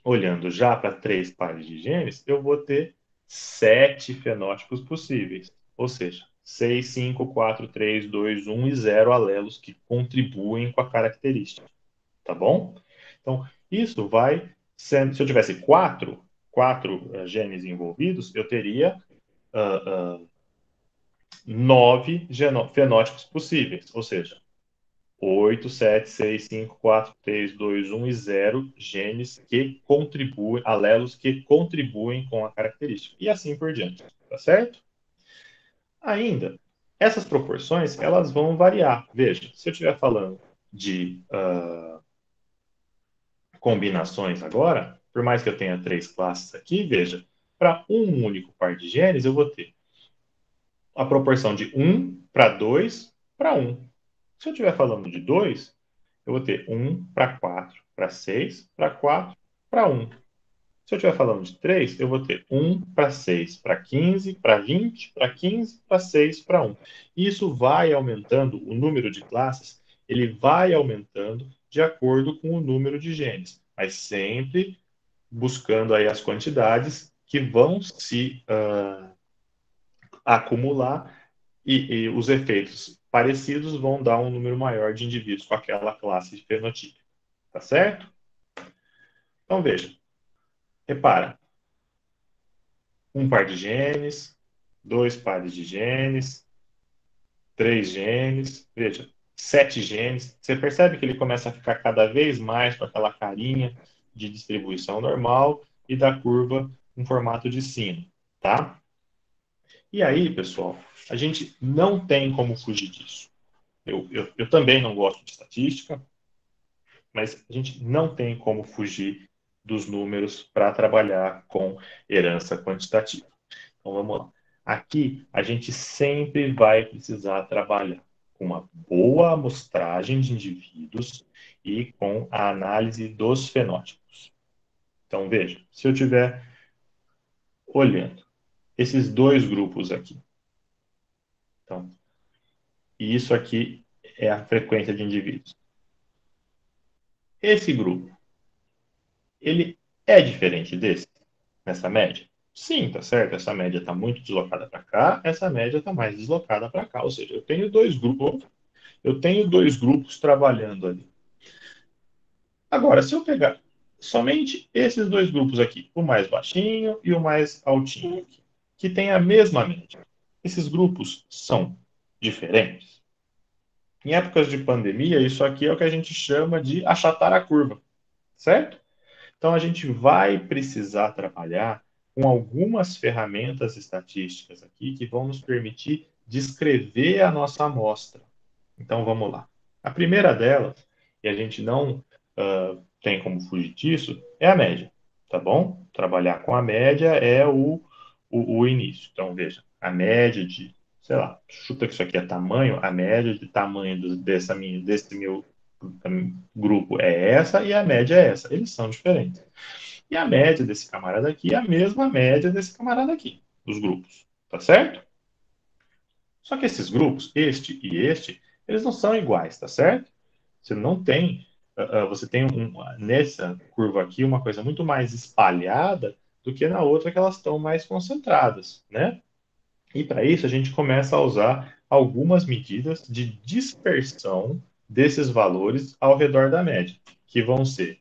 olhando já para três pares de genes, eu vou ter 7 fenótipos possíveis, ou seja, 6, 5, 4, 3, 2, 1 e 0 alelos que contribuem com a característica, tá bom? Então, isso vai sendo, se eu tivesse quatro genes envolvidos, eu teria 9 fenótipos possíveis, ou seja, 8, 7, 6, 5, 4, 3, 2, 1 e 0 genes que contribuem, alelos que contribuem com a característica. E assim por diante, tá certo? Ainda, essas proporções, elas vão variar. Veja, se eu estiver falando de combinações agora, por mais que eu tenha três classes aqui, veja, para um único par de genes, eu vou ter a proporção de 1:2:1. Se eu estiver falando de 2, eu vou ter 1:4:6:4:1. Se eu estiver falando de 3, eu vou ter 1:6:15:20:15:15:6:1. Isso vai aumentando, o número de classes, ele vai aumentando de acordo com o número de genes, mas sempre buscando aí as quantidades que vão se acumular e os efeitos parecidos vão dar um número maior de indivíduos com aquela classe fenotípica. Tá certo? Então, veja. Repara. Um par de genes, dois pares de genes, 3 genes, veja, 7 genes. Você percebe que ele começa a ficar cada vez mais com aquela carinha de distribuição normal e da curva em formato de sino, tá? E aí, pessoal, a gente não tem como fugir disso. Eu também não gosto de estatística, mas a gente não tem como fugir dos números para trabalhar com herança quantitativa. Então vamos lá. Aqui a gente sempre vai precisar trabalhar com uma boa amostragem de indivíduos e com a análise dos fenótipos. Então veja, se eu estiver olhando esses dois grupos aqui, então, e isso aqui é a frequência de indivíduos. Esse grupo, ele é diferente desse, nessa média? Sim, tá certo. Essa média está muito deslocada para cá, essa média está mais deslocada para cá. Ou seja, eu tenho dois grupos trabalhando ali. Agora, se eu pegar somente esses dois grupos aqui, o mais baixinho e o mais altinho aqui, que tem a mesma média, esses grupos são diferentes? Em épocas de pandemia, isso aqui é o que a gente chama de achatar a curva, certo? Então, a gente vai precisar trabalhar com algumas ferramentas estatísticas aqui que vão nos permitir descrever a nossa amostra. Então, vamos lá. A primeira delas, e a gente não tem como fugir disso, é a média, tá bom? Trabalhar com a média é o início. Então, veja, a média de, sei lá, chuta que isso aqui é tamanho, a média de tamanho desse meu grupo é essa e a média é essa. Eles são diferentes. E a média desse camarada aqui é a mesma média desse camarada aqui, dos grupos, tá certo? Só que esses grupos, este e este, eles não são iguais, tá certo? Você não tem, você tem nessa curva aqui uma coisa muito mais espalhada do que na outra que elas estão mais concentradas, né? E para isso a gente começa a usar algumas medidas de dispersão desses valores ao redor da média, que vão ser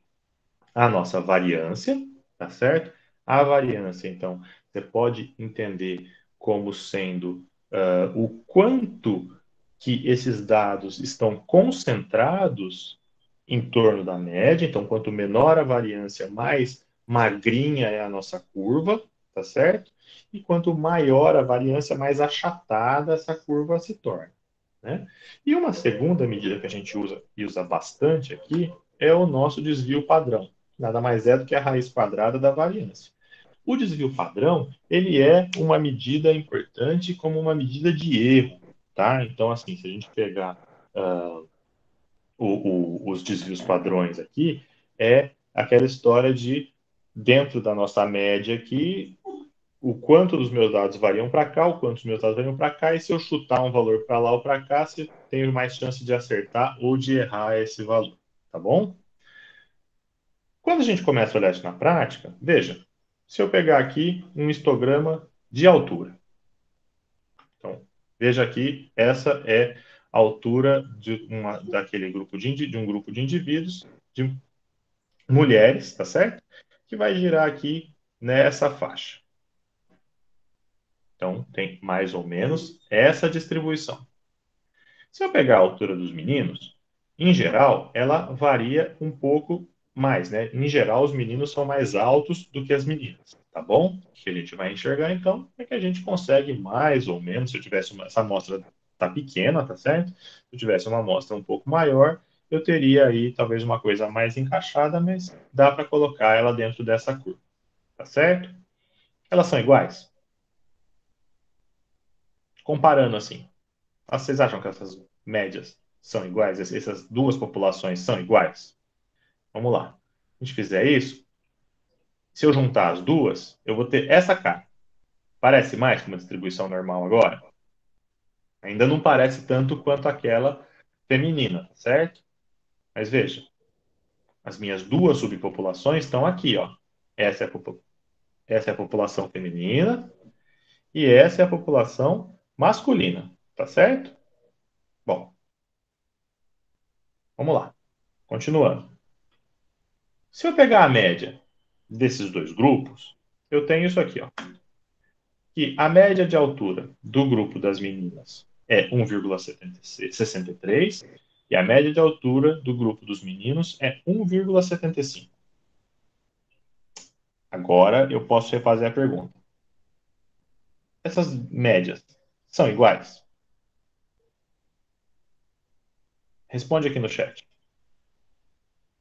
a nossa variância, tá certo? A variância, então, você pode entender como sendo o quanto que esses dados estão concentrados em torno da média. Então, quanto menor a variância, mais magrinha é a nossa curva, tá certo? E quanto maior a variância, mais achatada essa curva se torna, né? E uma segunda medida que a gente usa bastante aqui é o nosso desvio padrão. Nada mais é do que a raiz quadrada da variância. O desvio padrão, ele é uma medida importante como uma medida de erro, tá? Então, assim, se a gente pegar os desvios padrões aqui, é aquela história de, dentro da nossa média aqui, o quanto dos meus dados variam para cá, o quanto dos meus dados variam para cá, e se eu chutar um valor para lá ou para cá, se tenho mais chance de acertar ou de errar esse valor, tá bom? Quando a gente começa a olhar isso na prática, veja, se eu pegar aqui um histograma de altura. Então, veja aqui, essa é a altura daquele grupo de um grupo de indivíduos, de mulheres, tá certo? Que vai girar aqui nessa faixa. Então, tem mais ou menos essa distribuição. Se eu pegar a altura dos meninos, em geral, ela varia um pouco mais, né? Em geral, os meninos são mais altos do que as meninas, tá bom? O que a gente vai enxergar, então, é que a gente consegue mais ou menos, se eu tivesse essa amostra tá pequena, tá certo? Se eu tivesse uma amostra um pouco maior, eu teria aí talvez uma coisa mais encaixada, mas dá para colocar ela dentro dessa curva, tá certo? Elas são iguais? Comparando assim, vocês acham que essas médias são iguais? Essas duas populações são iguais? Vamos lá. Se a gente fizer isso, se eu juntar as duas, eu vou ter essa cara. Parece mais que uma distribuição normal agora? Ainda não parece tanto quanto aquela feminina, certo? Mas veja, as minhas duas subpopulações estão aqui, ó. Essa é essa é a população feminina e essa é a população masculina, tá certo? Bom, vamos lá. Continuando. Se eu pegar a média desses dois grupos, eu tenho isso aqui, ó. Que a média de altura do grupo das meninas é 1,63 e a média de altura do grupo dos meninos é 1,75. Agora eu posso refazer a pergunta. Essas médias são iguais? Responde aqui no chat.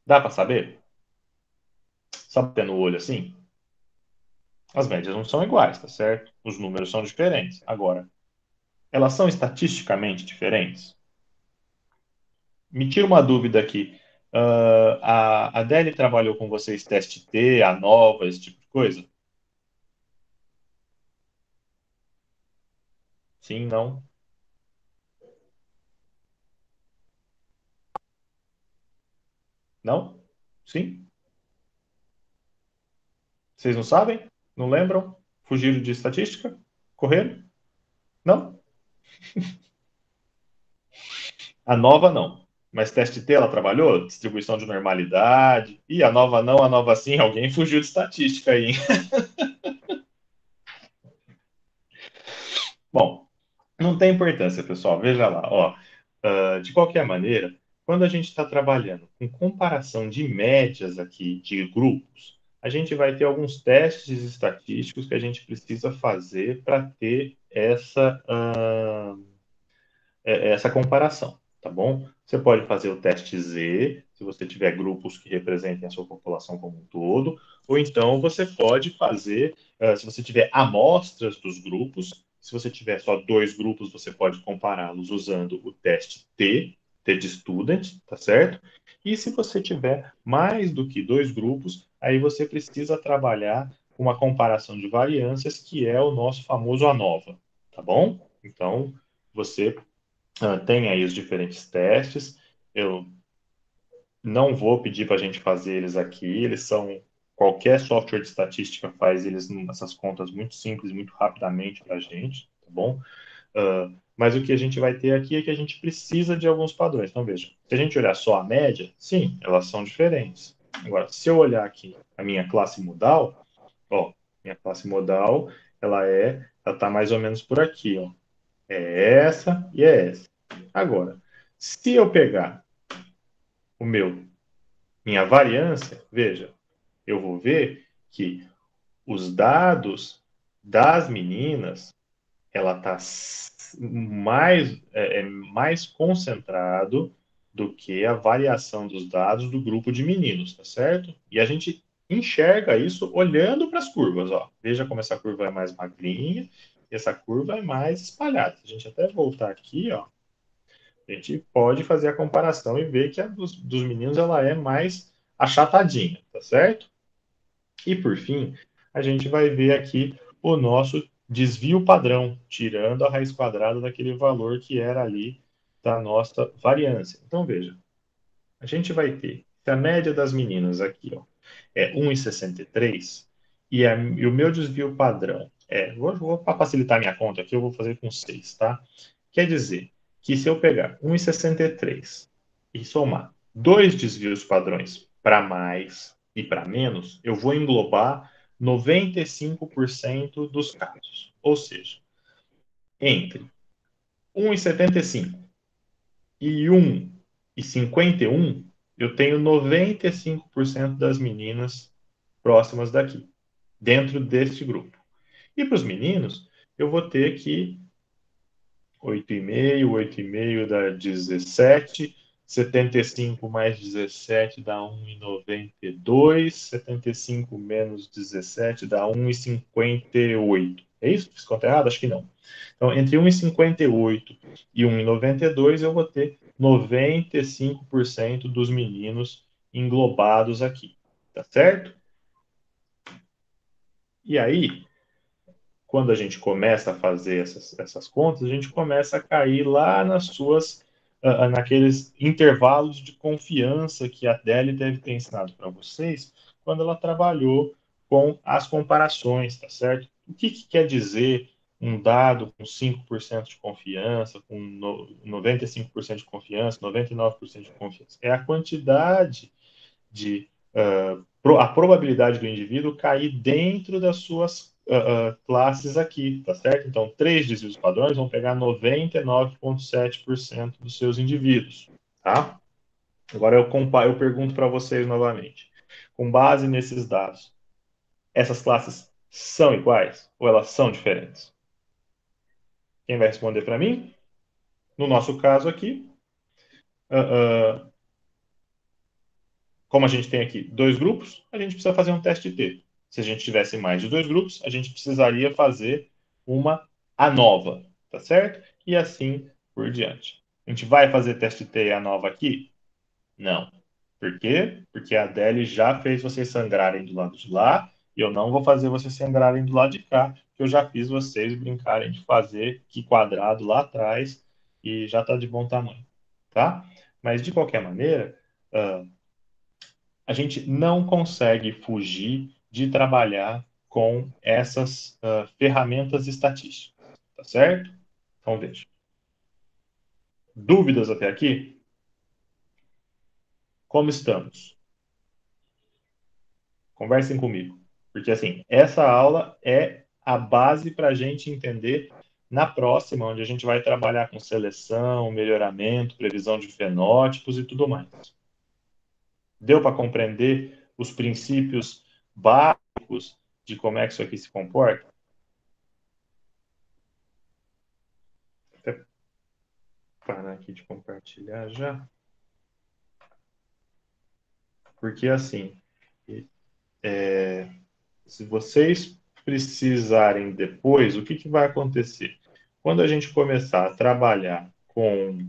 Dá para saber? Só batendo o olho assim? As médias não são iguais, tá certo? Os números são diferentes. Agora, elas são estatisticamente diferentes? Me tira uma dúvida aqui. A Adele trabalhou com vocês teste T, a nova, esse tipo de coisa? Sim, não? Não? Sim? Vocês não sabem? Não lembram? Fugiram de estatística? Correram? Não? A nova não. Mas teste T ela trabalhou? Distribuição de normalidade. E a nova não, a nova sim. Alguém fugiu de estatística aí, hein? Bom, não tem importância, pessoal. Veja lá, ó. De qualquer maneira, quando a gente está trabalhando com comparação de médias aqui de grupos, a gente vai ter alguns testes estatísticos que a gente precisa fazer para ter essa comparação, tá bom? Você pode fazer o teste Z, se você tiver grupos que representem a sua população como um todo, ou então você pode fazer, se você tiver amostras dos grupos, se você tiver só dois grupos, você pode compará-los usando o teste T, T de student, tá certo? E se você tiver mais do que dois grupos, aí você precisa trabalhar com uma comparação de variâncias, que é o nosso famoso ANOVA, tá bom? Então, você tem aí os diferentes testes. Eu não vou pedir para a gente fazer eles aqui. Eles são. Qualquer software de estatística faz eles essas contas muito simples, muito rapidamente para a gente, tá bom? Mas o que a gente vai ter aqui é que a gente precisa de alguns padrões. Então, veja, se a gente olhar só a média, sim, elas são diferentes. Agora, se eu olhar aqui a minha classe modal, ó, minha classe modal, ela está mais ou menos por aqui, ó. É essa e é essa. Agora, se eu pegar o meu Minha variância, veja, eu vou ver que os dados das meninas, ela está mais concentrado do que a variação dos dados do grupo de meninos, tá certo? E a gente enxerga isso olhando para as curvas, ó. Veja como essa curva é mais magrinha e essa curva é mais espalhada. Se a gente até voltar aqui, ó, a gente pode fazer a comparação e ver que a dos meninos ela é mais achatadinha, tá certo? E por fim, a gente vai ver aqui o nosso desvio padrão, tirando a raiz quadrada daquele valor que era ali da nossa variância. Então veja, a gente vai ter que a média das meninas aqui ó, é 1,63 e o meu desvio padrão para facilitar minha conta aqui, eu vou fazer com 6, tá? Quer dizer que se eu pegar 1,63 e somar dois desvios padrões para mais e para menos, eu vou englobar 95% dos casos. Ou seja, entre 1,75 e 1,51, eu tenho 95% das meninas próximas daqui, dentro deste grupo. E para os meninos, eu vou ter que 8,5 dá 17, 75 mais 17 dá 1,92, 75 menos 17 dá 1,58. É isso? Fiz conta errada? Acho que não. Então, entre 1,58 e 1,92, eu vou ter 95% dos meninos englobados aqui. Tá certo? E aí, quando a gente começa a fazer essas contas, a gente começa a cair lá naqueles intervalos de confiança que a Adele deve ter ensinado para vocês quando ela trabalhou com as comparações, tá certo? O que quer dizer um dado com 5% de confiança, com 95% de confiança, 99% de confiança? É a quantidade de a probabilidade do indivíduo cair dentro das suas classes aqui, tá certo? Então, três desvios padrões vão pegar 99,7% dos seus indivíduos, tá? Agora eu pergunto para vocês novamente. Com base nesses dados, essas classes são iguais ou elas são diferentes? Quem vai responder para mim? No nosso caso aqui, uh, uh, como a gente tem aqui dois grupos, a gente precisa fazer um teste T. Se a gente tivesse mais de dois grupos, a gente precisaria fazer uma ANOVA, tá certo? E assim por diante. A gente vai fazer teste T e ANOVA aqui? Não. Por quê? Porque a Adele já fez vocês sangrarem do lado de lá e eu não vou fazer vocês sangrarem do lado de cá, porque eu já fiz vocês brincarem de fazer que quadrado lá atrás e já está de bom tamanho, tá? Mas de qualquer maneira, a gente não consegue fugir de trabalhar com essas ferramentas estatísticas, tá certo? Então, veja. Dúvidas até aqui? Como estamos? Conversem comigo. Porque, assim, essa aula é a base para a gente entender na próxima, onde a gente vai trabalhar com seleção, melhoramento, previsão de fenótipos e tudo mais. Deu para compreender os princípios básicos de como é que isso aqui se comporta? Até parar aqui de compartilhar já. Porque, assim, se vocês precisarem depois, o que vai acontecer? Quando a gente começar a trabalhar com